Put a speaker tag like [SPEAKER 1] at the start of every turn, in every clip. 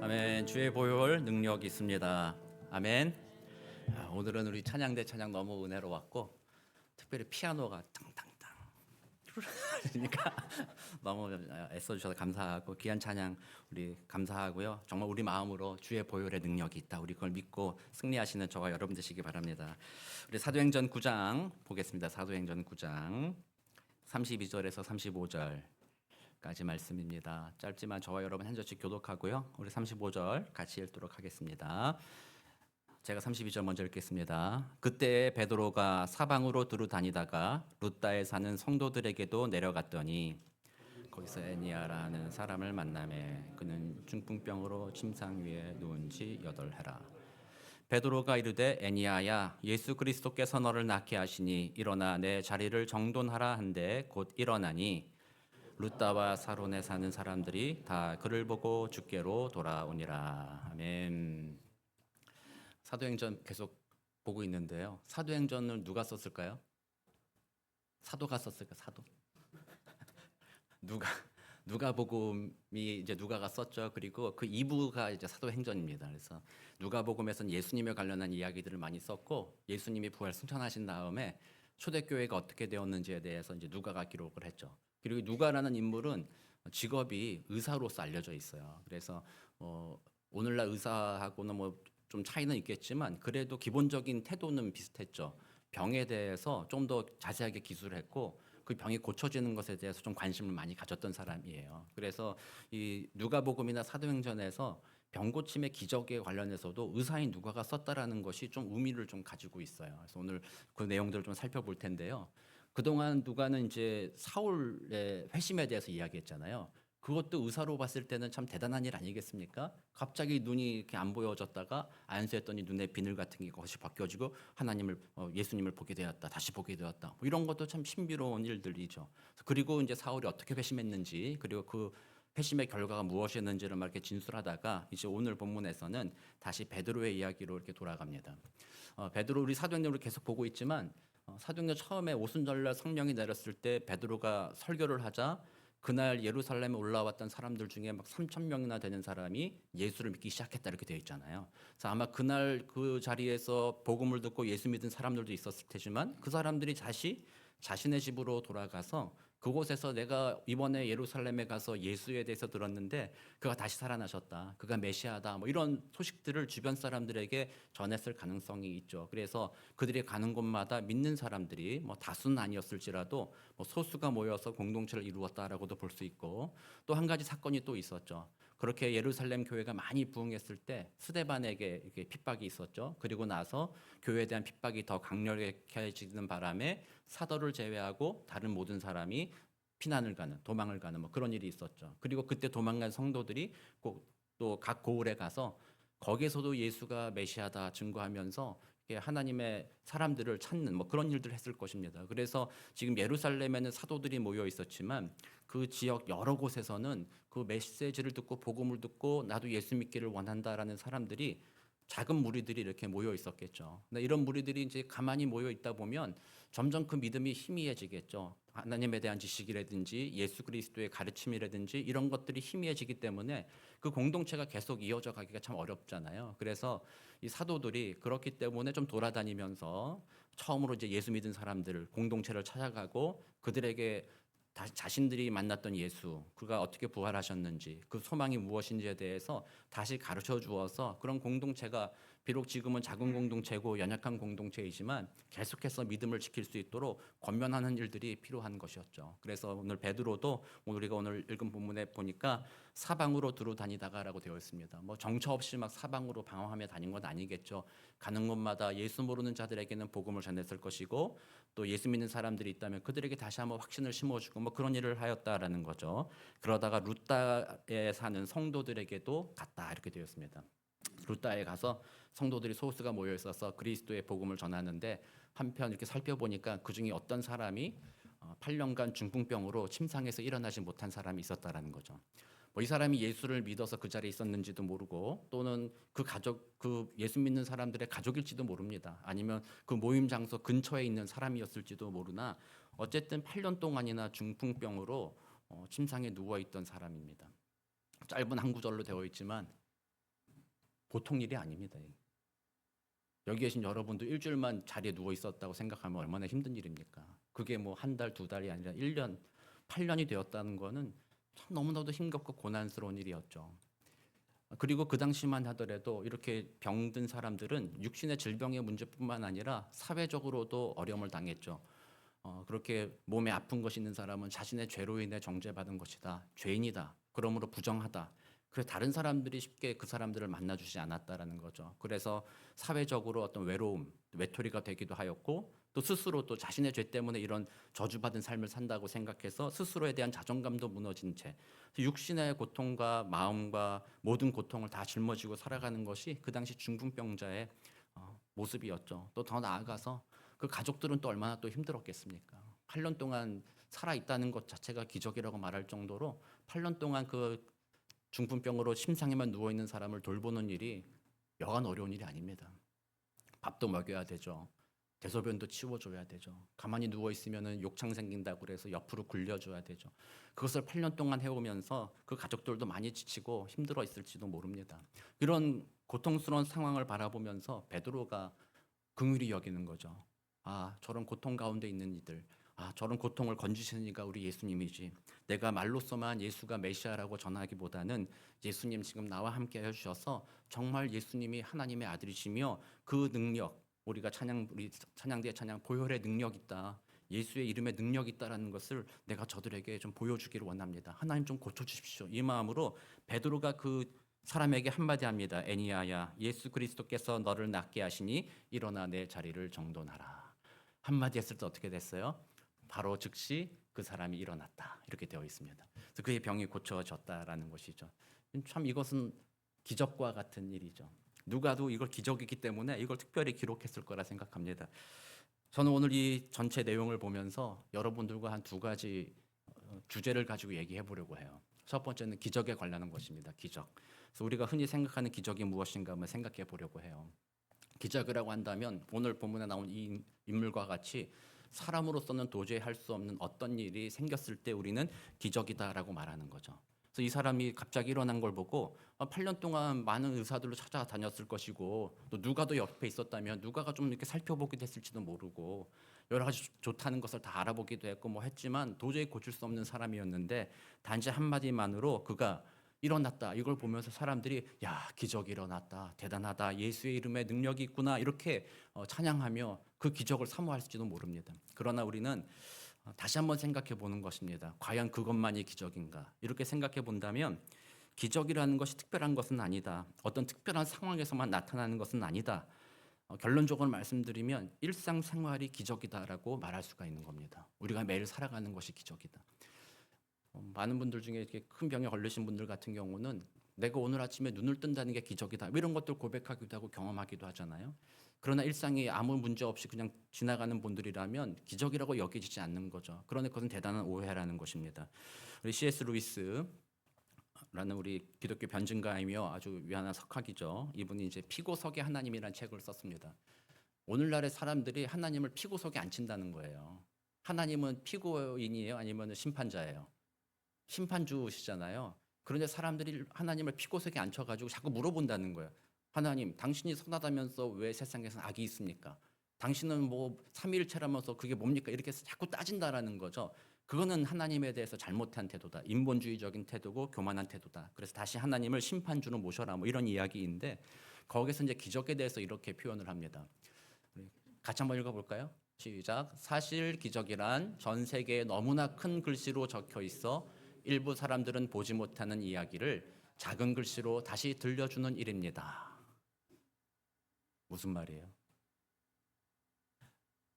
[SPEAKER 1] 아멘. 주의 보혈 능력이 있습니다. 아멘. 오늘은 우리 찬양대 찬양 너무 은혜로웠고, 특별히 피아노가 탕탕탕 그러니까 너무 애써주셔서 감사하고, 귀한 찬양 우리 감사하고요. 정말 우리 마음으로 주의 보혈의 능력이 있다, 우리 그걸 믿고 승리하시는 저와 여러분 되시기 바랍니다. 우리 사도행전 9장 보겠습니다. 사도행전 9장 32절에서 35절 까지 말씀입니다. 짧지만 저와 여러분 한 절씩 교독하고요. 우리 35절 같이 읽도록 하겠습니다. 제가 32절 먼저 읽겠습니다. 그때 베드로가 사방으로 두루 다니다가 룻다에 사는 성도들에게도 내려갔더니 거기서 애니아라는 사람을 만나매 그는 중풍병으로 침상 위에 누운 지 8해라. 베드로가 이르되 애니아야, 예수 그리스도께서 너를 낫게 하시니 일어나 내 자리를 정돈하라 한데 곧 일어나니 룻다와 사론에 사는 사람들이 다 그를 보고 주께로 돌아오니라. 아멘. 사도행전 계속 보고 있는데요. 사도행전을 누가 썼을까요? 사도가 썼을까? 사도? 누가복음이 이제 누가가 썼죠. 그리고 그 2부가 이제 사도행전입니다. 그래서 누가복음에서는 예수님에 관련한 이야기들을 많이 썼고, 예수님이 부활 승천하신 다음에 초대교회가 어떻게 되었는지에 대해서 이제 누가가 기록을 했죠. 그리고 누가라는 인물은 직업이 의사로서 알려져 있어요. 그래서 오늘날 의사하고는 뭐 좀 차이는 있겠지만 그래도 기본적인 태도는 비슷했죠. 병에 대해서 좀 더 자세하게 기술을 했고, 그 병이 고쳐지는 것에 대해서 좀 관심을 많이 가졌던 사람이에요. 그래서 이 누가복음이나 사도행전에서 병 고침의 기적에 관련해서도 의사인 누가가 썼다라는 것이 좀 의미를 좀 가지고 있어요. 그래서 오늘 그 내용들을 좀 살펴볼 텐데요. 그동안 누가는 이제 사울의 회심에 대해서 이야기했잖아요. 그것도 의사로 봤을 때는 참 대단한 일 아니겠습니까? 갑자기 눈이 이렇게 안 보여졌다가 안수했더니 눈에 비늘 같은 게 것이 바뀌어지고 하나님을 예수님을 보게 되었다, 다시 보게 되었다. 뭐 이런 것도 참 신비로운 일들이죠. 그리고 이제 사울이 어떻게 회심했는지, 그리고 그 회심의 결과가 무엇이었는지를 막 이렇게 진술하다가 이제 오늘 본문에서는 다시 베드로의 이야기로 이렇게 돌아갑니다. 베드로, 우리 사도행전을 계속 보고 있지만 사도행전 처음에 오순절날 성령이 내렸을 때 베드로가 설교를 하자 그날 예루살렘에 올라왔던 사람들 중에 막 3천 명이나 되는 사람이 예수를 믿기 시작했다, 이렇게 되어 있잖아요. 그래서 아마 그날 그 자리에서 복음을 듣고 예수 믿은 사람들도 있었을 테지만 그 사람들이 다시 자신의 집으로 돌아가서 그곳에서 내가 이번에 예루살렘에 가서 예수에 대해서 들었는데 그가 다시 살아나셨다, 그가 메시아다, 뭐 이런 소식들을 주변 사람들에게 전했을 가능성이 있죠. 그래서 그들이 가는 곳마다 믿는 사람들이 뭐 다수는 아니었을지라도 뭐 소수가 모여서 공동체를 이루었다라고도 볼 수 있고, 또 한 가지 사건이 또 있었죠. 그렇게 예루살렘 교회가 많이 부흥했을 때 스데반에게 이렇게 핍박이 있었죠. 그리고 나서 교회에 대한 핍박이 더 강력해지는 바람에 사도를 제외하고 다른 모든 사람이 피난을 가는, 도망을 가는 뭐 그런 일이 있었죠. 그리고 그때 도망간 성도들이 또 각 고을에 가서 거기에서도 예수가 메시아다 증거하면서 하나님의 사람들을 찾는 뭐 그런 일들을 했을 것입니다. 그래서 지금 예루살렘에는 사도들이 모여 있었지만 그 지역 여러 곳에서는 그 메시지를 듣고 복음을 듣고 나도 예수 믿기를 원한다라는 사람들이, 작은 무리들이 이렇게 모여 있었겠죠. 근데 이런 무리들이 이제 가만히 모여 있다 보면 점점 그 믿음이 희미해지겠죠. 하나님에 대한 지식이라든지 예수 그리스도의 가르침이라든지 이런 것들이 희미해지기 때문에 그 공동체가 계속 이어져 가기가 참 어렵잖아요. 그래서 이 사도들이 그렇기 때문에 좀 돌아다니면서 처음으로 이제 예수 믿은 사람들 공동체를 찾아가고 그들에게 자신들이 만났던 예수, 그가 어떻게 부활하셨는지, 그 소망이 무엇인지에 대해서 다시 가르쳐 주어서 그런 공동체가 비록 지금은 작은 공동체고 연약한 공동체이지만 계속해서 믿음을 지킬 수 있도록 권면하는 일들이 필요한 것이었죠. 그래서 오늘 베드로도 우리가 오늘 읽은 본문에 보니까 사방으로 두루 다니다가라고 되어 있습니다. 뭐 정처 없이 막 사방으로 방황하며 다닌 건 아니겠죠. 가는 곳마다 예수 모르는 자들에게는 복음을 전했을 것이고, 또 예수 믿는 사람들이 있다면 그들에게 다시 한번 확신을 심어주고 뭐 그런 일을 하였다라는 거죠. 그러다가 룻다에 사는 성도들에게도 갔다, 이렇게 되었습니다. 룻다에 가서 성도들이 소수가 모여 있어서 그리스도의 복음을 전하는데, 한편 이렇게 살펴보니까 그 중에 어떤 사람이 8년간 중풍병으로 침상에서 일어나지 못한 사람이 있었다라는 거죠. 뭐 이 사람이 예수를 믿어서 그 자리에 있었는지도 모르고 또는 그 가족, 그 예수 믿는 사람들의 가족일지도 모릅니다. 아니면 그 모임 장소 근처에 있는 사람이었을지도 모르나 어쨌든 8년 동안이나 중풍병으로 침상에 누워 있던 사람입니다. 짧은 한 구절로 되어 있지만 보통 일이 아닙니다. 여기 계신 여러분도 일주일만 자리에 누워 있었다고 생각하면 얼마나 힘든 일입니까? 그게 뭐 한 달, 두 달이 아니라 1년, 8년이 되었다는 거는 참 너무나도 힘겹고 고난스러운 일이었죠. 그리고 그 당시만 하더라도 이렇게 병든 사람들은 육신의 질병의 문제뿐만 아니라 사회적으로도 어려움을 당했죠. 그렇게 몸에 아픈 것이 있는 사람은 자신의 죄로 인해 정죄받은 것이다. 죄인이다. 그러므로 부정하다. 그래서 다른 사람들이 쉽게 그 사람들을 만나주지 않았다라는 거죠. 그래서 사회적으로 어떤 외로움, 외톨이가 되기도 하였고 또 스스로 또 자신의 죄 때문에 이런 저주받은 삶을 산다고 생각해서 스스로에 대한 자존감도 무너진 채 육신의 고통과 마음과 모든 고통을 다 짊어지고 살아가는 것이 그 당시 중풍병자의 모습이었죠. 또 더 나아가서 그 가족들은 또 얼마나 또 힘들었겠습니까? 8년 동안 살아 있다는 것 자체가 기적이라고 말할 정도로 8년 동안 그 중풍병으로 침상에만 누워 있는 사람을 돌보는 일이 여간 어려운 일이 아닙니다. 밥도 먹여야 되죠. 대소변도 치워줘야 되죠. 가만히 누워 있으면은 욕창 생긴다고 그래서 옆으로 굴려줘야 되죠. 그것을 8년 동안 해오면서 그 가족들도 많이 지치고 힘들어 있을지도 모릅니다. 이런 고통스러운 상황을 바라보면서 베드로가 긍휼히 여기는 거죠. 아, 저런 고통 가운데 있는 이들, 아, 저런 고통을 건지시는 이가 우리 예수님이지. 내가 말로서만 예수가 메시아라고 전하기보다는 예수님 지금 나와 함께 해주셔서 정말 예수님이 하나님의 아들이시며 그 능력, 우리 찬양대의 찬양 보혈의 능력 있다. 예수의 이름에 능력 있다라는 것을 내가 저들에게 좀 보여주기를 원합니다. 하나님 좀 고쳐주십시오. 이 마음으로 베드로가 그 사람에게 한마디 합니다. 애니야야, 예수 그리스도께서 너를 낫게 하시니 일어나 내 자리를 정돈하라. 한마디 했을 때 어떻게 됐어요? 바로 즉시 그 사람이 일어났다. 이렇게 되어 있습니다. 그래서 그의 병이 고쳐졌다라는 것이죠. 참 이것은 기적과 같은 일이죠. 누가도 이걸 기적이기 때문에 이걸 특별히 기록했을 거라 생각합니다. 저는 오늘 이 전체 내용을 보면서 여러분들과 한 두 가지 주제를 가지고 얘기해 보려고 해요. 첫 번째는 기적에 관련한 것입니다. 기적. 그래서 우리가 흔히 생각하는 기적이 무엇인가 한번 생각해 보려고 해요. 기적이라고 한다면 오늘 본문에 나온 이 인물과 같이 사람으로서는 도저히 할 수 없는 어떤 일이 생겼을 때 우리는 기적이다라고 말하는 거죠. 그래서 이 사람이 갑자기 일어난 걸 보고 8년 동안 많은 의사들로 찾아다녔을 것이고 또 누가도 옆에 있었다면 누가가 좀 이렇게 살펴보기도 했을지도 모르고 여러 가지 좋다는 것을 다 알아보기도 했고 뭐 했지만 도저히 고칠 수 없는 사람이었는데 단지 한마디만으로 그가 일어났다. 이걸 보면서 사람들이 야, 기적이 일어났다. 대단하다. 예수의 이름에 능력이 있구나. 이렇게 찬양하며 그 기적을 사모할지도 모릅니다. 그러나 우리는 다시 한번 생각해 보는 것입니다. 과연 그것만이 기적인가? 이렇게 생각해 본다면 기적이라는 것이 특별한 것은 아니다. 어떤 특별한 상황에서만 나타나는 것은 아니다. 결론적으로 말씀드리면 일상생활이 기적이다라고 말할 수가 있는 겁니다. 우리가 매일 살아가는 것이 기적이다. 많은 분들 중에 이렇게 큰 병에 걸리신 분들 같은 경우는 내가 오늘 아침에 눈을 뜬다는 게 기적이다. 이런 것들 고백하기도 하고 경험하기도 하잖아요. 그러나 일상이 아무 문제 없이 그냥 지나가는 분들이라면 기적이라고 여기지지 않는 거죠. 그러나 그것은 대단한 오해라는 것입니다. 우리 C.S. 루이스라는 우리 기독교 변증가이며 아주 위안한 석학이죠. 이분이 이제 피고석의 하나님이라는 책을 썼습니다. 오늘날의 사람들이 하나님을 피고석에 앉힌다는 거예요. 하나님은 피고인이에요? 아니면 심판자예요? 심판주시잖아요. 그런데 사람들이 하나님을 피고석에 앉혀가지고 자꾸 물어본다는 거예요. 하나님, 당신이 선하다면서 왜 세상에서 악이 있습니까? 당신은 뭐 삼위일체라면서 그게 뭡니까? 이렇게 자꾸 따진다라는 거죠. 그거는 하나님에 대해서 잘못한 태도다. 인본주의적인 태도고 교만한 태도다. 그래서 다시 하나님을 심판주로 모셔라. 뭐 이런 이야기인데 거기서 이제 기적에 대해서 이렇게 표현을 합니다. 같이 한번 읽어볼까요? 시작. 사실 기적이란 전 세계에 너무나 큰 글씨로 적혀 있어 일부 사람들은 보지 못하는 이야기를 작은 글씨로 다시 들려주는 일입니다. 무슨 말이에요?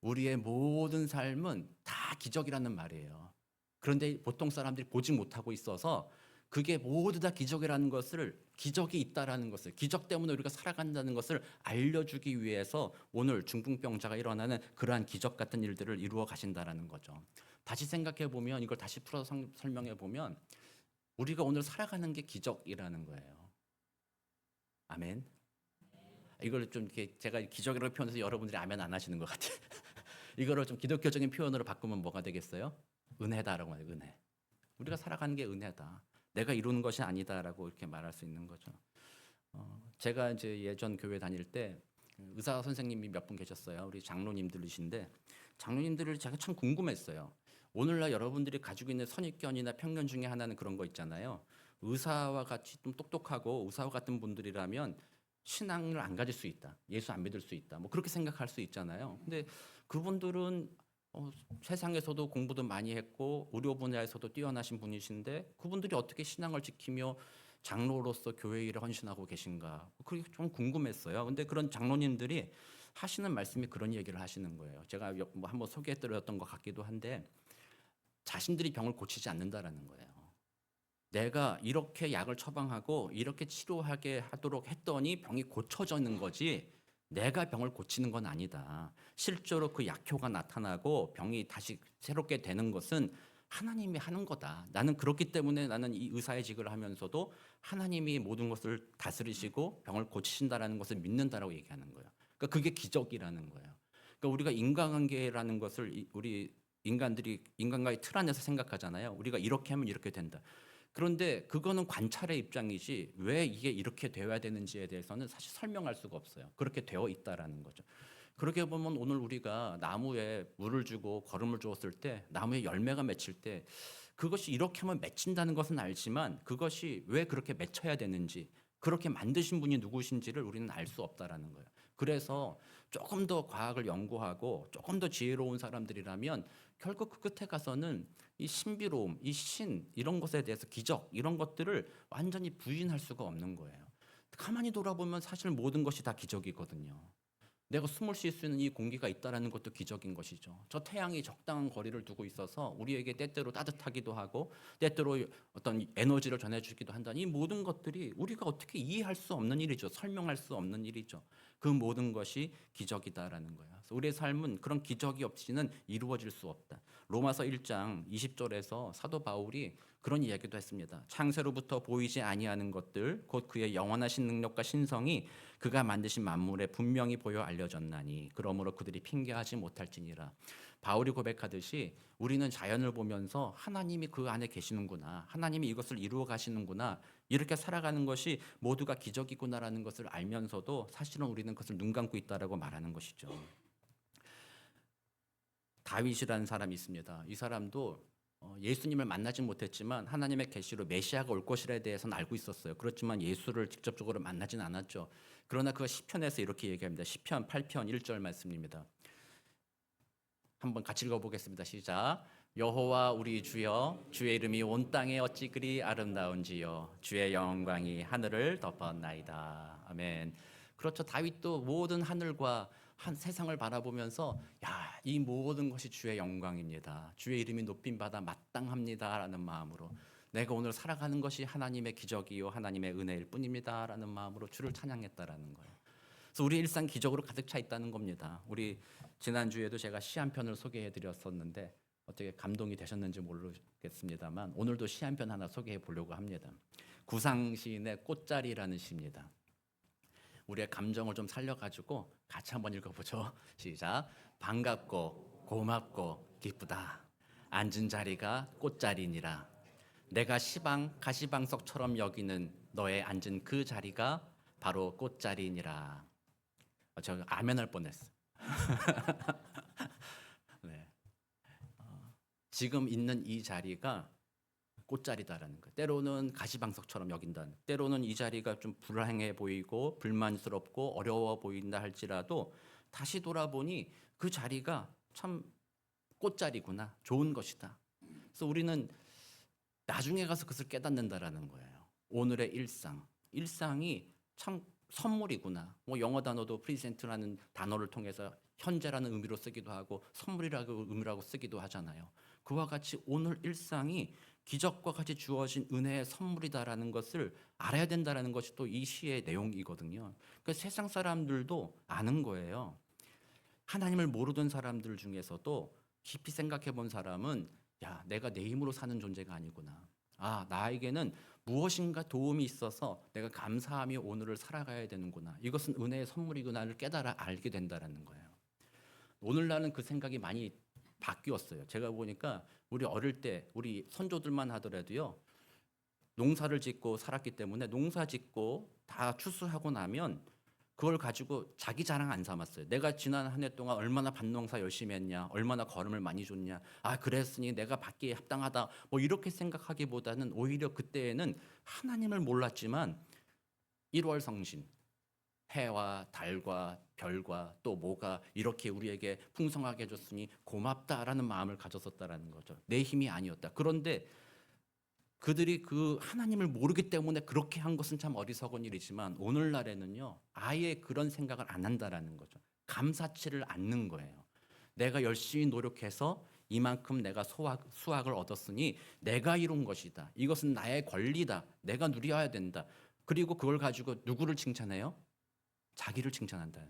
[SPEAKER 1] 우리의 모든 삶은 다 기적이라는 말이에요. 그런데 보통 사람들이 보지 못하고 있어서 그게 모두 다 기적이라는 것을, 기적이 있다라는 것을, 기적 때문에 우리가 살아간다는 것을 알려주기 위해서 오늘 중풍병자가 일어나는 그러한 기적 같은 일들을 이루어 가신다라는 거죠. 다시 생각해 보면, 이걸 다시 풀어서 설명해 보면 우리가 오늘 살아가는 게 기적이라는 거예요. 아멘. 이걸 좀 이렇게 제가 기적이라고 표현해서 여러분들이 아멘 안 하시는 것 같아요. 이거를 좀 기독교적인 표현으로 바꾸면 뭐가 되겠어요? 은혜다라고 해요. 은혜. 우리가 살아가는 게 은혜다. 내가 이루는 것이 아니다라고 이렇게 말할 수 있는 거죠. 제가 이제 예전 교회 다닐 때 의사 선생님이 몇 분 계셨어요. 우리 장로님들이신데 장로님들을 제가 참 궁금했어요. 오늘날 여러분들이 가지고 있는 선입견이나 편견 중에 하나는 그런 거 있잖아요. 의사와 같이 좀 똑똑하고 의사와 같은 분들이라면 신앙을 안 가질 수 있다. 예수 안 믿을 수 있다. 뭐 그렇게 생각할 수 있잖아요. 근데 그분들은 세상에서도 공부도 많이 했고 의료 분야에서도 뛰어나신 분이신데 그분들이 어떻게 신앙을 지키며 장로로서 교회 일에 헌신하고 계신가? 그게 좀 궁금했어요. 근데 그런 장로님들이 하시는 말씀이 그런 얘기를 하시는 거예요. 제가 뭐 한번 소개해드렸던 것 같기도 한데 자신들이 병을 고치지 않는다라는 거예요. 내가 이렇게 약을 처방하고 이렇게 치료하게 하도록 했더니 병이 고쳐지는 거지 내가 병을 고치는 건 아니다. 실제로 그 약효가 나타나고 병이 다시 새롭게 되는 것은 하나님이 하는 거다. 나는 그렇기 때문에 나는 이 의사의 직을 하면서도 하나님이 모든 것을 다스리시고 병을 고치신다라는 것을 믿는다라고 얘기하는 거예요. 그러니까 그게 기적이라는 거예요. 그러니까 우리가 인간관계라는 것을 우리 인간들이 인간과의 틀 안에서 생각하잖아요. 우리가 이렇게 하면 이렇게 된다. 그런데 그거는 관찰의 입장이지 왜 이게 이렇게 되어야 되는지에 대해서는 사실 설명할 수가 없어요. 그렇게 되어 있다라는 거죠. 그렇게 보면 오늘 우리가 나무에 물을 주고 거름을 주었을 때 나무에 열매가 맺힐 때 그것이 이렇게 하면 맺힌다는 것은 알지만 그것이 왜 그렇게 맺혀야 되는지 그렇게 만드신 분이 누구신지를 우리는 알 수 없다라는 거예요. 그래서 조금 더 과학을 연구하고 조금 더 지혜로운 사람들이라면 결국 그 끝에 가서는 이 신비로움, 이 신 이런 것에 대해서 기적 이런 것들을 완전히 부인할 수가 없는 거예요. 가만히 돌아보면 사실 모든 것이 다 기적이거든요. 내가 숨을 쉴 수 있는 이 공기가 있다라는 것도 기적인 것이죠. 저 태양이 적당한 거리를 두고 있어서 우리에게 때때로 따뜻하기도 하고 때때로 어떤 에너지를 전해주기도 한다는 이 모든 것들이 우리가 어떻게 이해할 수 없는 일이죠. 설명할 수 없는 일이죠. 그 모든 것이 기적이다라는 거예요. 그래서 우리의 삶은 그런 기적이 없이는 이루어질 수 없다. 로마서 1장 20절에서 사도 바울이 그런 이야기도 했습니다. 창세로부터 보이지 아니하는 것들 곧 그의 영원하신 능력과 신성이 그가 만드신 만물에 분명히 보여 알려졌나니 그러므로 그들이 핑계하지 못할지니라. 바울이 고백하듯이 우리는 자연을 보면서 하나님이 그 안에 계시는구나. 하나님이 이것을 이루어 가시는구나. 이렇게 살아가는 것이 모두가 기적이구나라는 것을 알면서도 사실은 우리는 그것을 눈 감고 있다라고 말하는 것이죠. 다윗이라는 사람이 있습니다. 이 사람도 예수님을 만나지 못했지만 하나님의 계시로 메시아가 올 것이라에 대해서는 알고 있었어요. 그렇지만 예수를 직접적으로 만나진 않았죠. 그러나 그가 시편에서 이렇게 얘기합니다. 시편 8편 1절 말씀입니다. 한번 같이 읽어보겠습니다. 시작. 여호와 우리 주여 주의 이름이 온 땅에 어찌 그리 아름다운지요 주의 영광이 하늘을 덮었나이다. 아멘. 그렇죠. 다윗도 모든 하늘과 세상을 바라보면서 이 모든 것이 주의 영광입니다. 주의 이름이 높임 받아 마땅합니다라는 마음으로 내가 오늘 살아가는 것이 하나님의 기적이요 하나님의 은혜일 뿐입니다라는 마음으로 주를 찬양했다라는 거예요. 그래서 우리 일상 기적으로 가득 차 있다는 겁니다. 우리 지난주에도 제가 시 한 편을 소개해 드렸었는데 어떻게 감동이 되셨는지 모르겠습니다만 오늘도 시 한 편 하나 소개해 보려고 합니다. 구상 시인의 꽃자리라는 시입니다. 우리의 감정을 좀 살려가지고 같이 한번 읽어보죠. 시작. 반갑고 고맙고 기쁘다. 앉은 자리가 꽃자리니라. 내가 시방 가시방석처럼 여기는 너의 앉은 그 자리가 바로 꽃자리니라. 저 아멘할 뻔했어. 네. 지금 있는 이 자리가 꽃자리다라는 거. 때로는 가시방석처럼 여긴다. 때로는 이 자리가 좀 불행해 보이고 불만스럽고 어려워 보인다 할지라도 다시 돌아보니 그 자리가 참 꽃자리구나. 좋은 것이다. 그래서 우리는 나중에 가서 그것을 깨닫는다라는 거예요. 오늘의 일상이 참 선물이구나. 뭐 영어 단어도 프리젠트라는 단어를 통해서 현재라는 의미로 쓰기도 하고 선물이라고 의미라고 쓰기도 하잖아요. 그와 같이 오늘 일상이 기적과 같이 주어진 은혜의 선물이다라는 것을 알아야 된다라는 것이 또 이 시의 내용이거든요. 그러니까 세상 사람들도 아는 거예요. 하나님을 모르던 사람들 중에서도 깊이 생각해 본 사람은 내가 내 힘으로 사는 존재가 아니구나. 아, 나에게는 무엇인가 도움이 있어서 내가 감사하며 오늘을 살아가야 되는구나. 이것은 은혜의 선물이구나를 깨달아 알게 된다라는 거예요. 오늘날은 그 생각이 많이 바뀌었어요. 제가 보니까 우리 어릴 때 우리 선조들만 하더라도요. 농사를 짓고 살았기 때문에 농사 짓고 다 추수하고 나면 그걸 가지고 자기 자랑 안 삼았어요. 내가 지난 한 해 동안 얼마나 밭농사 열심히 했냐, 얼마나 거름을 많이 줬냐, 아 그랬으니 내가 받기에 합당하다, 뭐 이렇게 생각하기보다는 오히려 그때에는 하나님을 몰랐지만 1월 성신, 해와 달과 별과 또 뭐가 이렇게 우리에게 풍성하게 해줬으니 고맙다라는 마음을 가졌었다라는 거죠. 내 힘이 아니었다. 그런데 그들이 그 하나님을 모르기 때문에 그렇게 한 것은 참 어리석은 일이지만 오늘날에는요 아예 그런 생각을 안 한다라는 거죠. 감사치를 않는 거예요. 내가 열심히 노력해서 이만큼 내가 수확을 얻었으니 내가 이룬 것이다. 이것은 나의 권리다. 내가 누려야 된다. 그리고 그걸 가지고 누구를 칭찬해요? 자기를 칭찬한다.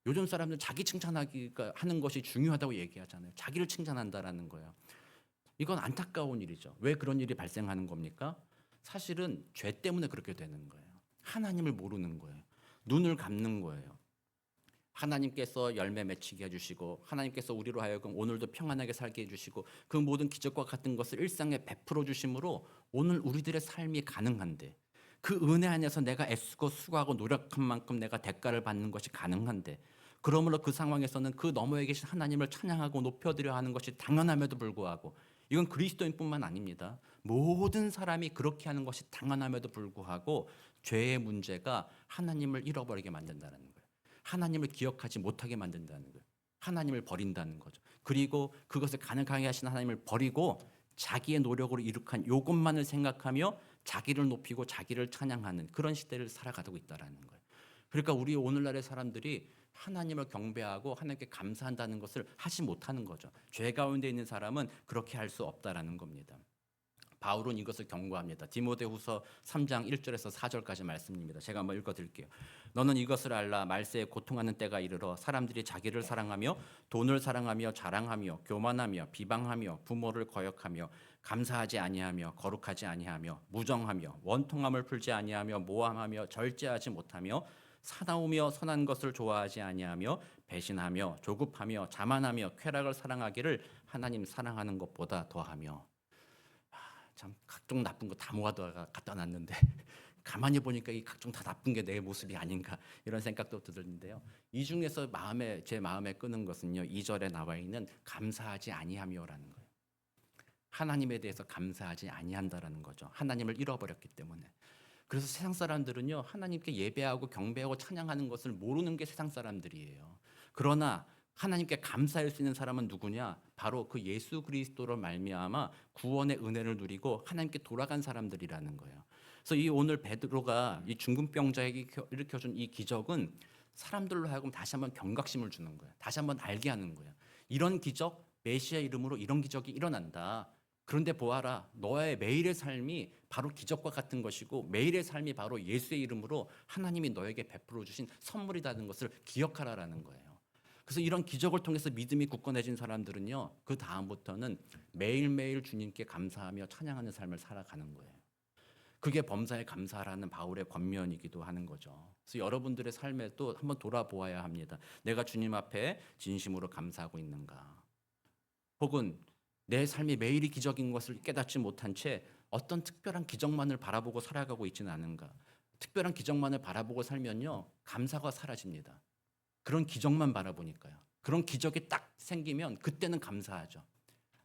[SPEAKER 1] 요즘 사람들은 자기 칭찬하기가 하는 것이 중요하다고 얘기하잖아요. 자기를 칭찬한다라는 거예요. 이건 안타까운 일이죠. 왜 그런 일이 발생하는 겁니까? 사실은 죄 때문에 그렇게 되는 거예요. 하나님을 모르는 거예요. 눈을 감는 거예요. 하나님께서 열매 맺히게 해주시고 하나님께서 우리로 하여금 오늘도 평안하게 살게 해주시고 그 모든 기적과 같은 것을 일상에 베풀어 주심으로 오늘 우리들의 삶이 가능한데 그 은혜 안에서 내가 애쓰고 수고하고 노력한 만큼 내가 대가를 받는 것이 가능한데 그러므로 그 상황에서는 그 너머에 계신 하나님을 찬양하고 높여드려 하는 것이 당연함에도 불구하고 이건 그리스도인뿐만 아닙니다. 모든 사람이 그렇게 하는 것이 당연함에도 불구하고 죄의 문제가 하나님을 잃어버리게 만든다는 거예요. 하나님을 기억하지 못하게 만든다는 거예요. 하나님을 버린다는 거죠. 그리고 그것을 가능하게 하신 하나님을 버리고 자기의 노력으로 이룩한 이것만을 생각하며 자기를 높이고 자기를 찬양하는 그런 시대를 살아가고 있다는 거예요. 그러니까 우리 오늘날의 사람들이 하나님을 경배하고 하나님께 감사한다는 것을 하지 못하는 거죠. 죄 가운데 있는 사람은 그렇게 할 수 없다라는 겁니다. 바울은 이것을 경고합니다. 디모데후서 3장 1절에서 4절까지 말씀입니다. 제가 한번 읽어드릴게요. 너는 이것을 알라. 말세에 고통하는 때가 이르러 사람들이 자기를 사랑하며 돈을 사랑하며 자랑하며 교만하며 비방하며 부모를 거역하며 감사하지 아니하며 거룩하지 아니하며 무정하며 원통함을 풀지 아니하며 모함하며 절제하지 못하며 사나우며 선한 것을 좋아하지 아니하며 배신하며 조급하며 자만하며 쾌락을 사랑하기를 하나님 사랑하는 것보다 더하며. 참 각종 나쁜 거 다 모아다가 갖다 놨는데 가만히 보니까 이 각종 다 나쁜 게 내 모습이 아닌가 이런 생각도 드는데요. 이 중에서 제 마음에 끄는 것은요. 2절에 나와 있는 감사하지 아니하며라는 거예요. 하나님에 대해서 감사하지 아니한다라는 거죠. 하나님을 잃어버렸기 때문에. 그래서 세상 사람들은요. 하나님께 예배하고 경배하고 찬양하는 것을 모르는 게 세상 사람들이에요. 그러나 하나님께 감사할 수 있는 사람은 누구냐? 바로 그 예수 그리스도로 말미암아 구원의 은혜를 누리고 하나님께 돌아간 사람들이라는 거예요. 그래서 이 오늘 베드로가 이 중풍병자에게 일으켜준 이 기적은 사람들로 하여금 다시 한번 경각심을 주는 거예요. 다시 한번 알게 하는 거예요. 이런 기적, 메시아 이름으로 이런 기적이 일어난다. 그런데 보아라, 너의 매일의 삶이 바로 기적과 같은 것이고 매일의 삶이 바로 예수의 이름으로 하나님이 너에게 베풀어 주신 선물이라는 것을 기억하라라는 거예요. 그래서 이런 기적을 통해서 믿음이 굳건해진 사람들은요. 그 다음부터는 매일매일 주님께 감사하며 찬양하는 삶을 살아가는 거예요. 그게 범사에 감사라는 바울의 권면이기도 하는 거죠. 그래서 여러분들의 삶에도 한번 돌아보아야 합니다. 내가 주님 앞에 진심으로 감사하고 있는가? 혹은 내 삶이 매일이 기적인 것을 깨닫지 못한 채 어떤 특별한 기적만을 바라보고 살아가고 있지는 않은가? 특별한 기적만을 바라보고 살면요. 감사가 사라집니다. 그런 기적만 바라보니까요. 그런 기적이 딱 생기면 그때는 감사하죠.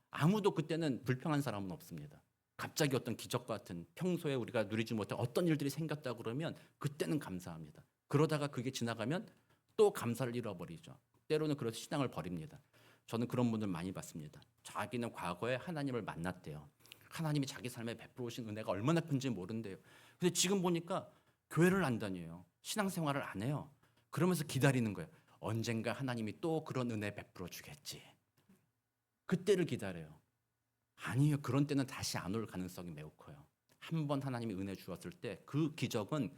[SPEAKER 1] 아무도 그때는 불평한 사람은 없습니다. 갑자기 어떤 기적 같은 평소에 우리가 누리지 못한 어떤 일들이 생겼다 그러면 그때는 감사합니다. 그러다가 그게 지나가면 또 감사를 잃어버리죠. 때로는 그래서 신앙을 버립니다. 저는 그런 분들 많이 봤습니다. 자기는 과거에 하나님을 만났대요. 하나님이 자기 삶에 베풀어 오신 은혜가 얼마나 큰지 모른대요. 근데 지금 보니까 교회를 안 다녀요. 신앙생활을 안 해요. 그러면서 기다리는 거예요. 언젠가 하나님이 또 그런 은혜 베풀어 주겠지. 그때를 기다려요. 아니요. 그런 때는 다시 안 올 가능성이 매우 커요. 한 번 하나님이 은혜 주었을 때 그 기적은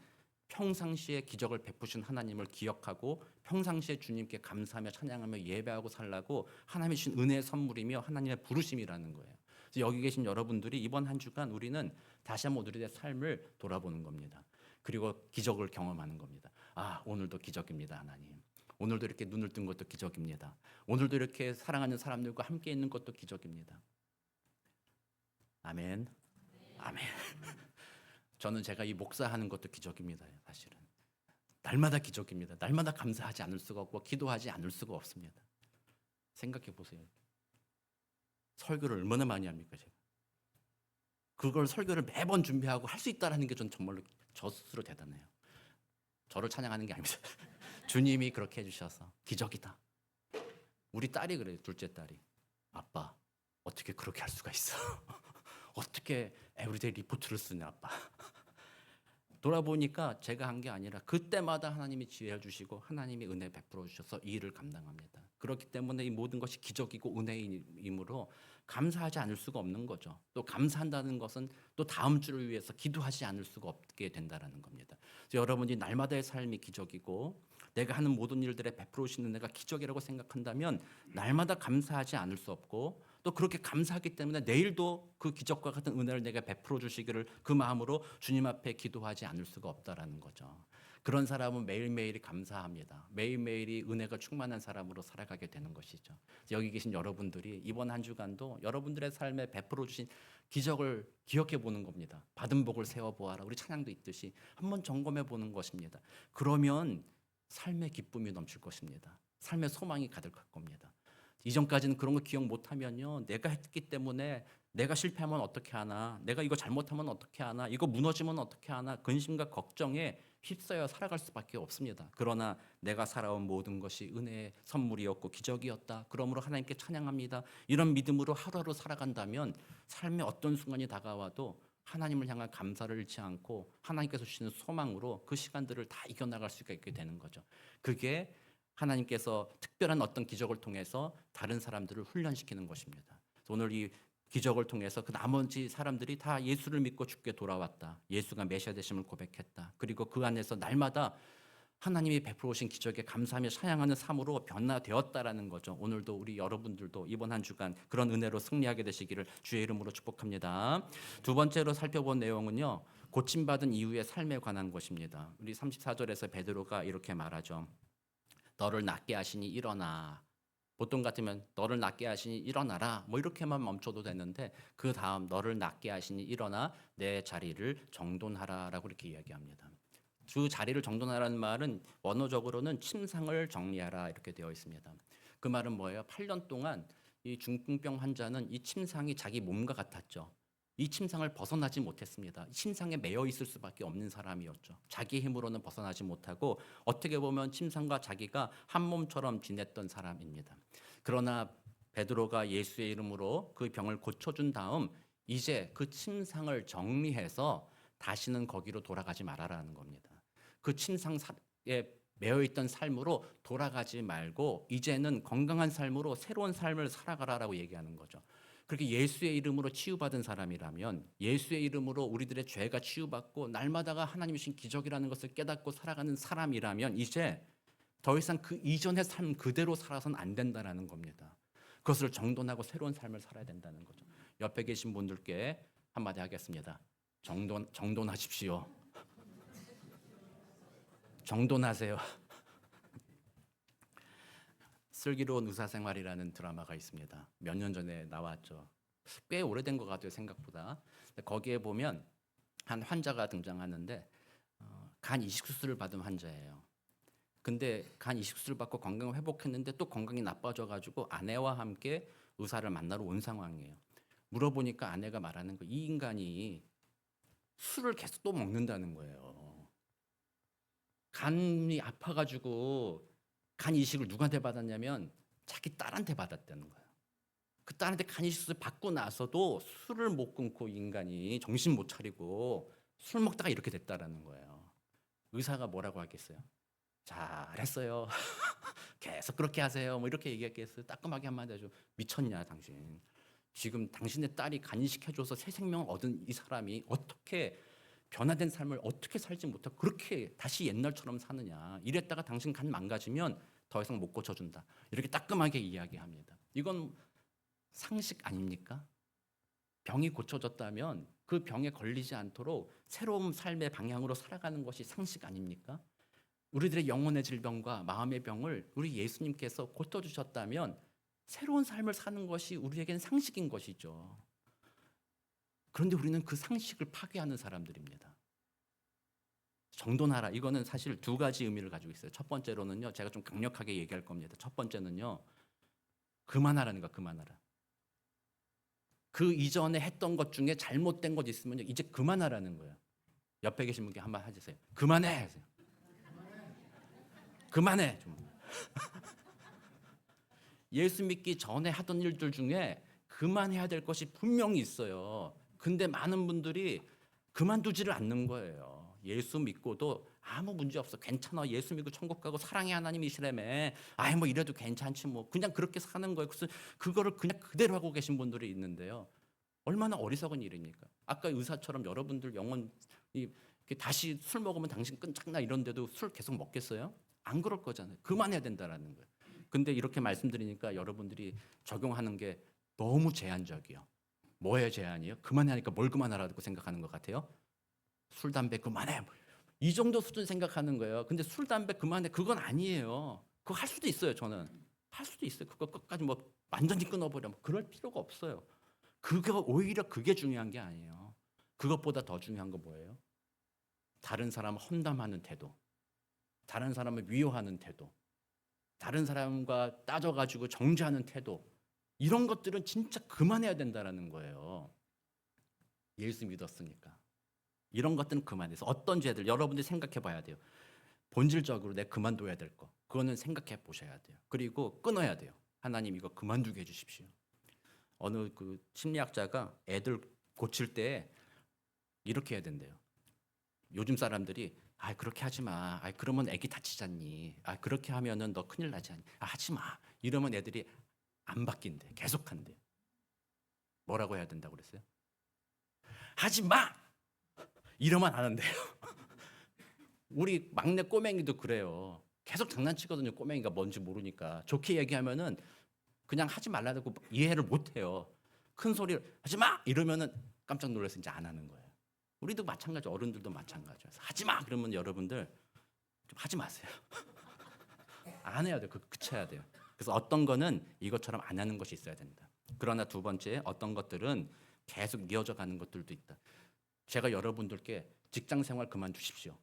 [SPEAKER 1] 평상시에 기적을 베푸신 하나님을 기억하고 평상시에 주님께 감사하며 찬양하며 예배하고 살라고 하나님이 주신 은혜의 선물이며 하나님의 부르심이라는 거예요. 그래서 여기 계신 여러분들이 이번 한 주간 우리는 다시 한번 우리의 삶을 돌아보는 겁니다. 그리고 기적을 경험하는 겁니다. 아, 오늘도 기적입니다, 하나님. 오늘도 이렇게 눈을 뜬 것도 기적입니다. 오늘도 이렇게 사랑하는 사람들과 함께 있는 것도 기적입니다. 아멘. 아멘. 저는 제가 이 목사하는 것도 기적입니다. 사실은 날마다 기적입니다. 날마다 감사하지 않을 수가 없고 기도하지 않을 수가 없습니다. 생각해 보세요. 설교를 얼마나 많이 합니까, 제가? 그걸 설교를 매번 준비하고 할 수 있다라는 게 전 정말로 저 스스로 대단해요. 저를 찬양하는 게 아닙니다. 주님이 그렇게 해주셔서 기적이다. 우리 딸이 그래요. 둘째 딸이. 아빠, 어떻게 그렇게 할 수가 있어? 어떻게 에브리데이 리포트를 쓰냐, 아빠. 돌아보니까 제가 한 게 아니라 그때마다 하나님이 지혜를 주시고 하나님이 은혜 베풀어 주셔서 이 일을 감당합니다. 그렇기 때문에 이 모든 것이 기적이고 은혜이므로 감사하지 않을 수가 없는 거죠. 또 감사한다는 것은 또 다음 주를 위해서 기도하지 않을 수가 없게 된다는 겁니다. 그래서 여러분이 날마다의 삶이 기적이고 내가 하는 모든 일들에 베풀어 주시는 은혜가 기적이라고 생각한다면 날마다 감사하지 않을 수 없고 또 그렇게 감사하기 때문에 내일도 그 기적과 같은 은혜를 내가 베풀어 주시기를 그 마음으로 주님 앞에 기도하지 않을 수가 없다라는 거죠. 그런 사람은 매일매일이 감사합니다. 매일매일이 은혜가 충만한 사람으로 살아가게 되는 것이죠. 여기 계신 여러분들이 이번 한 주간도 여러분들의 삶에 베풀어 주신 기적을 기억해 보는 겁니다. 받은 복을 세워보아라. 우리 찬양도 있듯이 한번 점검해 보는 것입니다. 그러면 삶의 기쁨이 넘칠 것입니다. 삶의 소망이 가득할 겁니다. 이전까지는 그런 거 기억 못하면요, 내가 했기 때문에 내가 실패하면 어떻게 하나, 내가 이거 잘못하면 어떻게 하나, 이거 무너지면 어떻게 하나, 근심과 걱정에 휩싸여 살아갈 수밖에 없습니다. 그러나 내가 살아온 모든 것이 은혜의 선물이었고 기적이었다. 그러므로 하나님께 찬양합니다. 이런 믿음으로 하루하루 살아간다면 삶의 어떤 순간이 다가와도 하나님을 향한 감사를 잃지 않고 하나님께서 주시는 소망으로 그 시간들을 다 이겨나갈 수가 있게 되는 거죠. 그게 하나님께서 특별한 어떤 기적을 통해서 다른 사람들을 훈련시키는 것입니다. 오늘 이 기적을 통해서 그 나머지 사람들이 다 예수를 믿고 주께 돌아왔다. 예수가 메시아 되심을 고백했다. 그리고 그 안에서 날마다 하나님이 베풀어 오신 기적에 감사하며 찬양하는 삶으로 변화되었다라는 거죠. 오늘도 우리 여러분들도 이번 한 주간 그런 은혜로 승리하게 되시기를 주의 이름으로 축복합니다. 두 번째로 살펴본 내용은요, 고침받은 이후의 삶에 관한 것입니다. 우리 34절에서 베드로가 이렇게 말하죠. 너를 낫게 하시니 일어나. 보통 같으면 너를 낫게 하시니 일어나라 뭐 이렇게만 멈춰도 되는데 그 다음 너를 낫게 하시니 일어나 내 자리를 정돈하라라고 이렇게 이야기합니다. 그 자리를 정돈하라는 말은 원어적으로는 침상을 정리하라 이렇게 되어 있습니다. 그 말은 뭐예요? 8년 동안 이 중풍병 환자는 이 침상이 자기 몸과 같았죠. 이 침상을 벗어나지 못했습니다. 침상에 매여 있을 수밖에 없는 사람이었죠. 자기 힘으로는 벗어나지 못하고 어떻게 보면 침상과 자기가 한 몸처럼 지냈던 사람입니다. 그러나 베드로가 예수의 이름으로 그 병을 고쳐준 다음 이제 그 침상을 정리해서 다시는 거기로 돌아가지 말아라는 겁니다. 그 침상에 매여있던 삶으로 돌아가지 말고 이제는 건강한 삶으로 새로운 삶을 살아가라라고 얘기하는 거죠. 그렇게 예수의 이름으로 치유받은 사람이라면 예수의 이름으로 우리들의 죄가 치유받고 날마다가 하나님이 주신 기적이라는 것을 깨닫고 살아가는 사람이라면 이제 더 이상 그 이전의 삶 그대로 살아서는 안 된다는 겁니다. 그것을 정돈하고 새로운 삶을 살아야 된다는 거죠. 옆에 계신 분들께 한마디 하겠습니다. 정돈하십시오. 정돈하세요. 슬기로운 의사생활이라는 드라마가 있습니다. 몇 년 전에 나왔죠. 꽤 오래된 것 같아요, 생각보다. 거기에 보면 한 환자가 등장하는데 간 이식 수술을 받은 환자예요. 근데 간 이식 수술 받고 건강을 회복했는데 또 건강이 나빠져가지고 아내와 함께 의사를 만나러 온 상황이에요. 물어보니까 아내가 말하는 거, 이 인간이 술을 계속 또 먹는다는 거예요. 간이 아파가지고 간 이식을 누구한테 받았냐면 자기 딸한테 받았다는 거예요. 그 딸한테 간 이식을 받고 나서도 술을 못 끊고 인간이 정신 못 차리고 술 먹다가 이렇게 됐다라는 거예요. 의사가 뭐라고 하겠어요? 잘했어요. 계속 그렇게 하세요. 뭐 이렇게 얘기했겠어요. 따끔하게 한마디 해줘. 미쳤냐 당신. 지금 당신의 딸이 간 이식해줘서 새 생명을 얻은 이 사람이 어떻게 변화된 삶을 어떻게 살지 못하고 그렇게 다시 옛날처럼 사느냐. 이랬다가 당신 간 망가지면 더 이상 못 고쳐준다. 이렇게 따끔하게 이야기합니다. 이건 상식 아닙니까? 병이 고쳐졌다면 그 병에 걸리지 않도록 새로운 삶의 방향으로 살아가는 것이 상식 아닙니까? 우리들의 영혼의 질병과 마음의 병을 우리 예수님께서 고쳐주셨다면 새로운 삶을 사는 것이 우리에겐 상식인 것이죠. 그런데 우리는 그 상식을 파괴하는 사람들입니다. 정돈하라. 이거는 사실 두 가지 의미를 가지고 있어요. 첫 번째로는요, 제가 좀 강력하게 얘기할 겁니다. 첫 번째는요, 그만하라는 거, 그만하라. 그 이전에 했던 것 중에 잘못된 것 있으면 이제 그만하라는 거예요. 옆에 계신 분께 한번 해주세요. 그만해. 그만해. 좀. 예수 믿기 전에 하던 일들 중에 그만해야 될 것이 분명히 있어요. 근데 많은 분들이 그만두지를 않는 거예요. 예수 믿고도 아무 문제 없어. 괜찮아. 예수 믿고 천국 가고 사랑의 하나님이시라며. 아이 뭐 이래도 괜찮지 뭐. 그냥 그렇게 사는 거예요. 그래서 그거를 그냥 그대로 하고 계신 분들이 있는데요. 얼마나 어리석은 일입니까? 아까 의사처럼 여러분들 영혼이 다시 술 먹으면 당신 끈적나 이런데도 술 계속 먹겠어요? 안 그럴 거잖아요. 그만해야 된다라는 거예요. 근데 이렇게 말씀드리니까 여러분들이 적용하는 게 너무 제한적이요. 뭐예요 제한이요? 그만하니까 뭘 그만하라고 생각하는 것 같아요? 술, 담배 그만해. 이 정도 수준 생각하는 거예요. 근데 술, 담배 그만해. 그건 아니에요. 그거 할 수도 있어요. 저는. 할 수도 있어요. 그거 끝까지 뭐 완전히 끊어버려. 뭐 그럴 필요가 없어요. 그거 오히려 그게 중요한 게 아니에요. 그것보다 더 중요한 거 뭐예요? 다른 사람을 험담하는 태도. 다른 사람을 위로하는 태도. 다른 사람과 따져가지고 정죄하는 태도. 이런 것들은 진짜 그만해야 된다는 거예요. 예수 믿었으니까. 이런 것들은 그만해서 어떤 죄들 여러분들이 생각해 봐야 돼요. 본질적으로 내가 그만둬야 될 거. 그거는 생각해 보셔야 돼요. 그리고 끊어야 돼요. 하나님 이거 그만두게 해 주십시오. 어느 그 심리학자가 애들 고칠 때 이렇게 해야 된대요. 요즘 사람들이 그렇게 하지 마. 그러면 애기 다치잖니. 그렇게 하면은 너 큰일 나지 않니? 하지 마. 이러면 애들이 안 바뀐대. 계속 한대. 뭐라고 해야 된다고 그랬어요? 하지 마. 이러면 안 한대요. 우리 막내 꼬맹이도 그래요. 계속 장난치거든요. 꼬맹이가 뭔지 모르니까. 좋게 얘기하면은 그냥 하지 말라고 이해를 못 해요. 큰 소리를 하지 마. 이러면은 깜짝 놀라서 이제 안 하는 거예요. 우리도 마찬가지, 어른들도 마찬가지예요. 하지 마. 그러면 여러분들 좀 하지 마세요. 안 해야 돼요. 그쳐야 돼요. 그래서 어떤 거는 이것처럼 안 하는 것이 있어야 된다. 그러나 두 번째, 어떤 것들은 계속 이어져 가는 것들도 있다. 제가 여러분들께 직장 생활 그만두십시오.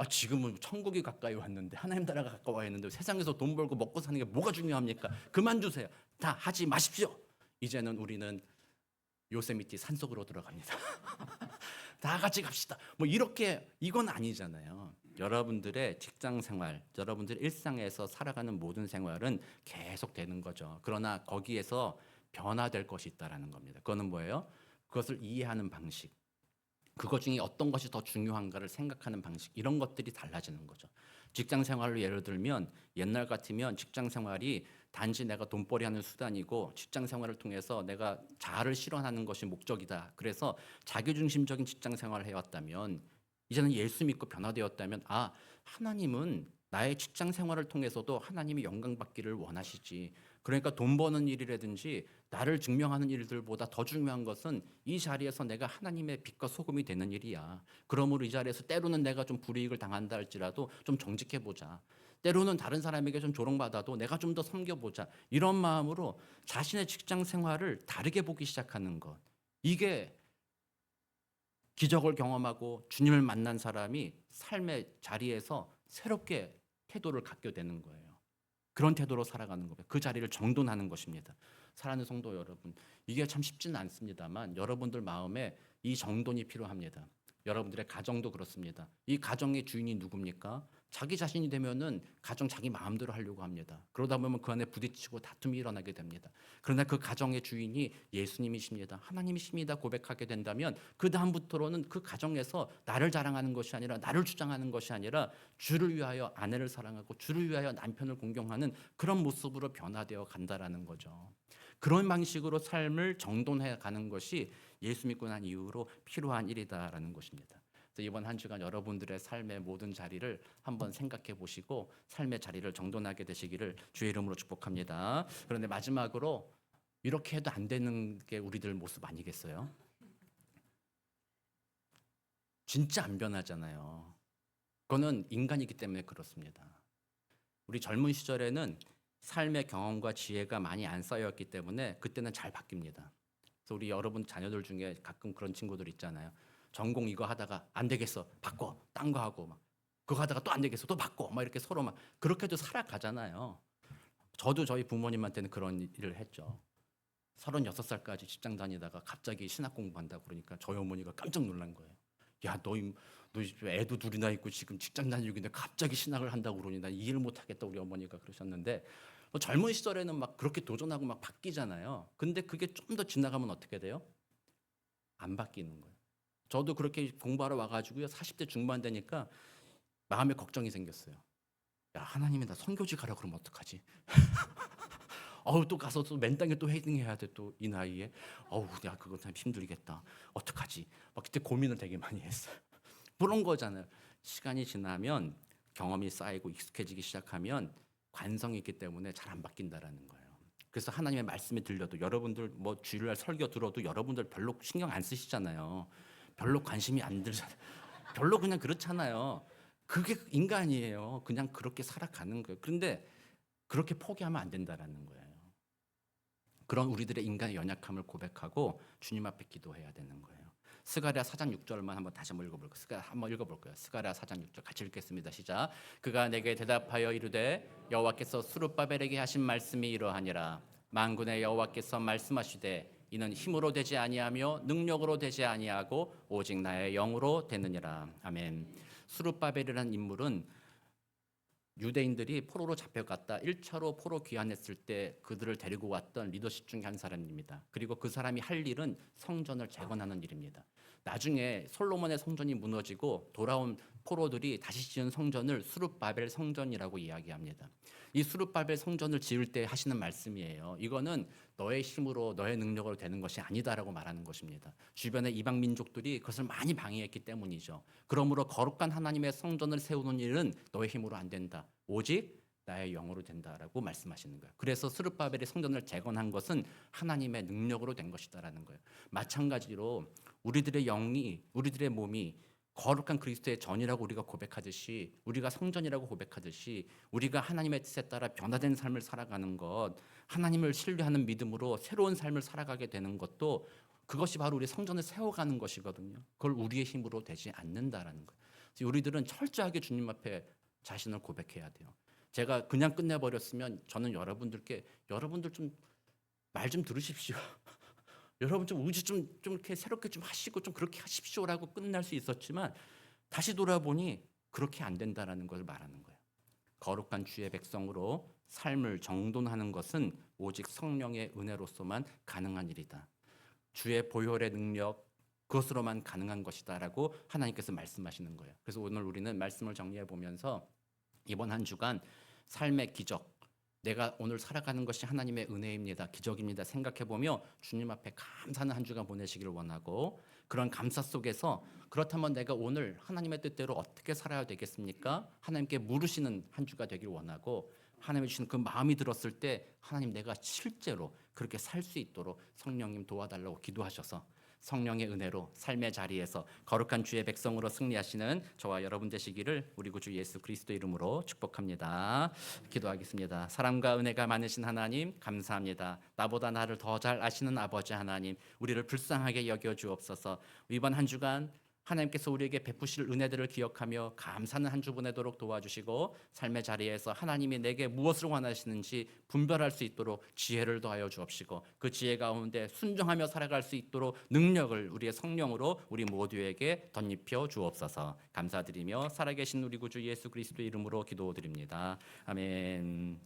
[SPEAKER 1] 지금은 천국이 가까이 왔는데 하나님 나라가 가까워 있는데 세상에서 돈 벌고 먹고 사는 게 뭐가 중요합니까? 그만두세요. 다 하지 마십시오. 이제는 우리는 요세미티 산속으로 들어갑니다. 다 같이 갑시다. 뭐 이렇게 이건 아니잖아요. 여러분들의 직장 생활, 여러분들 일상에서 살아가는 모든 생활은 계속 되는 거죠. 그러나 거기에서 변화될 것이 있다라는 겁니다. 그거는 뭐예요? 그것을 이해하는 방식. 그것 중에 어떤 것이 더 중요한가를 생각하는 방식, 이런 것들이 달라지는 거죠. 직장 생활로 예를 들면 옛날 같으면 직장 생활이 단지 내가 돈벌이하는 수단이고 직장 생활을 통해서 내가 자아를 실현하는 것이 목적이다. 그래서 자기중심적인 직장 생활을 해왔다면 이제는 예수 믿고 변화되었다면 하나님은 나의 직장 생활을 통해서도 하나님이 영광 받기를 원하시지. 그러니까 돈 버는 일이라든지 나를 증명하는 일들보다 더 중요한 것은 이 자리에서 내가 하나님의 빛과 소금이 되는 일이야. 그러므로 이 자리에서 때로는 내가 좀 불이익을 당한다 할지라도 좀 정직해보자. 때로는 다른 사람에게 좀 조롱받아도 내가 좀 더 섬겨보자. 이런 마음으로 자신의 직장 생활을 다르게 보기 시작하는 것. 이게 기적을 경험하고 주님을 만난 사람이 삶의 자리에서 새롭게 태도를 갖게 되는 거예요. 그런 태도로 살아가는 겁니다. 그 자리를 정돈하는 것입니다. 사랑하는 성도 여러분, 이게 참 쉽지는 않습니다만 여러분들 마음에 이 정돈이 필요합니다. 여러분들의 가정도 그렇습니다. 이 가정의 주인이 누굽니까? 자기 자신이 되면은 가정 자기 마음대로 하려고 합니다. 그러다 보면 그 안에 부딪히고 다툼이 일어나게 됩니다. 그러나 그 가정의 주인이 예수님이십니다. 하나님이십니다. 고백하게 된다면 그 다음부터는 그 가정에서 나를 자랑하는 것이 아니라 나를 주장하는 것이 아니라 주를 위하여 아내를 사랑하고 주를 위하여 남편을 공경하는 그런 모습으로 변화되어 간다라는 거죠. 그런 방식으로 삶을 정돈해 가는 것이 예수 믿고 난 이후로 필요한 일이다라는 것입니다. 이번 한 주간 여러분들의 삶의 모든 자리를 한번 생각해 보시고 삶의 자리를 정돈하게 되시기를 주의 이름으로 축복합니다. 그런데 마지막으로 이렇게 해도 안 되는 게 우리들 모습 아니겠어요? 진짜 안 변하잖아요. 그거는 인간이기 때문에 그렇습니다. 우리 젊은 시절에는 삶의 경험과 지혜가 많이 안 쌓였기 때문에 그때는 잘 바뀝니다. 그래서 우리 여러분 자녀들 중에 가끔 그런 친구들 있잖아요. 전공 이거 하다가 안 되겠어, 바꿔, 딴 거 하고 막 그거 하다가 또 안 되겠어, 또 바꿔, 막 이렇게 서로 막 그렇게도 살아가잖아요. 저도 저희 부모님한테는 그런 일을 했죠. 36살까지 직장 다니다가 갑자기 신학 공부한다고 그러니까 저희 어머니가 깜짝 놀란 거예요. 야, 너 애도 둘이나 있고 지금 직장 다니고 있는데 갑자기 신학을 한다고 그러니 난 이해를 못 하겠다, 우리 어머니가 그러셨는데, 젊은 시절에는 막 그렇게 도전하고 막 바뀌잖아요. 근데 그게 좀 더 지나가면 어떻게 돼요? 안 바뀌는 거예요. 저도 그렇게 공부하러 와가지고요, 40대 중반 되니까 마음에 걱정이 생겼어요. 야, 하나님이 나 선교지 가라 그러면 어떡하지? 어우, 또 가서 또 맨땅에 또 헤딩해야 돼, 또 이 나이에. 어우, 야, 그거 참 힘들겠다. 어떡하지? 막 그때 고민을 되게 많이 했어요. 그런 거잖아요. 시간이 지나면 경험이 쌓이고 익숙해지기 시작하면 관성이 있기 때문에 잘 안 바뀐다라는 거예요. 그래서 하나님의 말씀이 들려도 여러분들 뭐 주일날 설교 들어도 여러분들 별로 신경 안 쓰시잖아요. 별로 관심이 안 들잖아요. 별로 그냥 그렇잖아요. 그게 인간이에요. 그냥 그렇게 살아가는 거예요. 그런데 그렇게 포기하면 안 된다라는 거예요. 그런 우리들의 인간의 연약함을 고백하고 주님 앞에 기도해야 되는 거예요. 스가랴 4장 6절만 다시 한번 읽어볼까요? 한번 읽어볼까요? 스가랴 4장 6절 같이 읽겠습니다. 시작. 그가 내게 대답하여 이르되 여호와께서 스룹바벨에게 하신 말씀이 이러하니라. 만군의 여호와께서 말씀하시되 이는 힘으로 되지 아니하며 능력으로 되지 아니하고 오직 나의 영으로 되느니라. 아멘. 스룹바벨이라는 인물은 유대인들이 포로로 잡혀갔다 1차로 포로 귀환했을 때 그들을 데리고 왔던 리더십 중에 한 사람입니다. 그리고 그 사람이 할 일은 성전을 재건하는 일입니다. 나중에 솔로몬의 성전이 무너지고 돌아온 포로들이 다시 지은 성전을 수룹바벨 성전이라고 이야기합니다. 이 수룹바벨 성전을 지을 때 하시는 말씀이에요. 이거는 너의 힘으로 너의 능력으로 되는 것이 아니다라고 말하는 것입니다. 주변의 이방 민족들이 그것을 많이 방해했기 때문이죠. 그러므로 거룩한 하나님의 성전을 세우는 일은 너의 힘으로 안 된다. 오직 나의 영으로 된다라고 말씀하시는 거예요. 그래서 스룹바벨의 성전을 재건한 것은 하나님의 능력으로 된 것이다라는 거예요. 마찬가지로 우리들의 영이, 우리들의 몸이 거룩한 그리스도의 전이라고 우리가 고백하듯이, 우리가 성전이라고 고백하듯이, 우리가 하나님의 뜻에 따라 변화된 삶을 살아가는 것, 하나님을 신뢰하는 믿음으로 새로운 삶을 살아가게 되는 것도 그것이 바로 우리 성전을 세워가는 것이거든요. 그걸 우리의 힘으로 되지 않는다라는 거예요. 그래서 우리들은 철저하게 주님 앞에 자신을 고백해야 돼요. 제가 그냥 끝내버렸으면 저는 여러분들께 여러분들 좀 말 좀 들으십시오. 여러분 좀 의지 좀 이렇게 새롭게 좀 하시고 좀 그렇게 하십시오라고 끝날 수 있었지만 다시 돌아보니 그렇게 안 된다라는 걸 말하는 거예요. 거룩한 주의 백성으로 삶을 정돈하는 것은 오직 성령의 은혜로서만 가능한 일이다. 주의 보혈의 능력 그것으로만 가능한 것이다라고 하나님께서 말씀하시는 거예요. 그래서 오늘 우리는 말씀을 정리해 보면서 이번 한 주간 삶의 기적, 내가 오늘 살아가는 것이 하나님의 은혜입니다, 기적입니다 생각해보며 주님 앞에 감사하는 한 주간 보내시기를 원하고, 그런 감사 속에서 그렇다면 내가 오늘 하나님의 뜻대로 어떻게 살아야 되겠습니까? 하나님께 물으시는 한 주가 되길 원하고, 하나님이 주신 그 마음이 들었을 때 하나님 내가 실제로 그렇게 살 수 있도록 성령님 도와달라고 기도하셔서 성령의 은혜로 삶의 자리에서 거룩한 주의 백성으로 승리하시는 저와 여러분 되시기를 우리 구주 예수 그리스도 이름으로 축복합니다. 기도하겠습니다. 사랑과 은혜가 많으신 하나님 감사합니다. 나보다 나를 더 잘 아시는 아버지 하나님, 우리를 불쌍하게 여겨 주옵소서. 이번 한 주간 하나님께서 우리에게 베푸실 은혜들을 기억하며 감사하는 한 주 보내도록 도와주시고, 삶의 자리에서 하나님이 내게 무엇을 원하시는지 분별할 수 있도록 지혜를 더하여 주옵시고, 그 지혜 가운데 순종하며 살아갈 수 있도록 능력을 우리의 성령으로 우리 모두에게 덧입혀 주옵소서. 감사드리며 살아계신 우리 구주 예수 그리스도의 이름으로 기도드립니다. 아멘.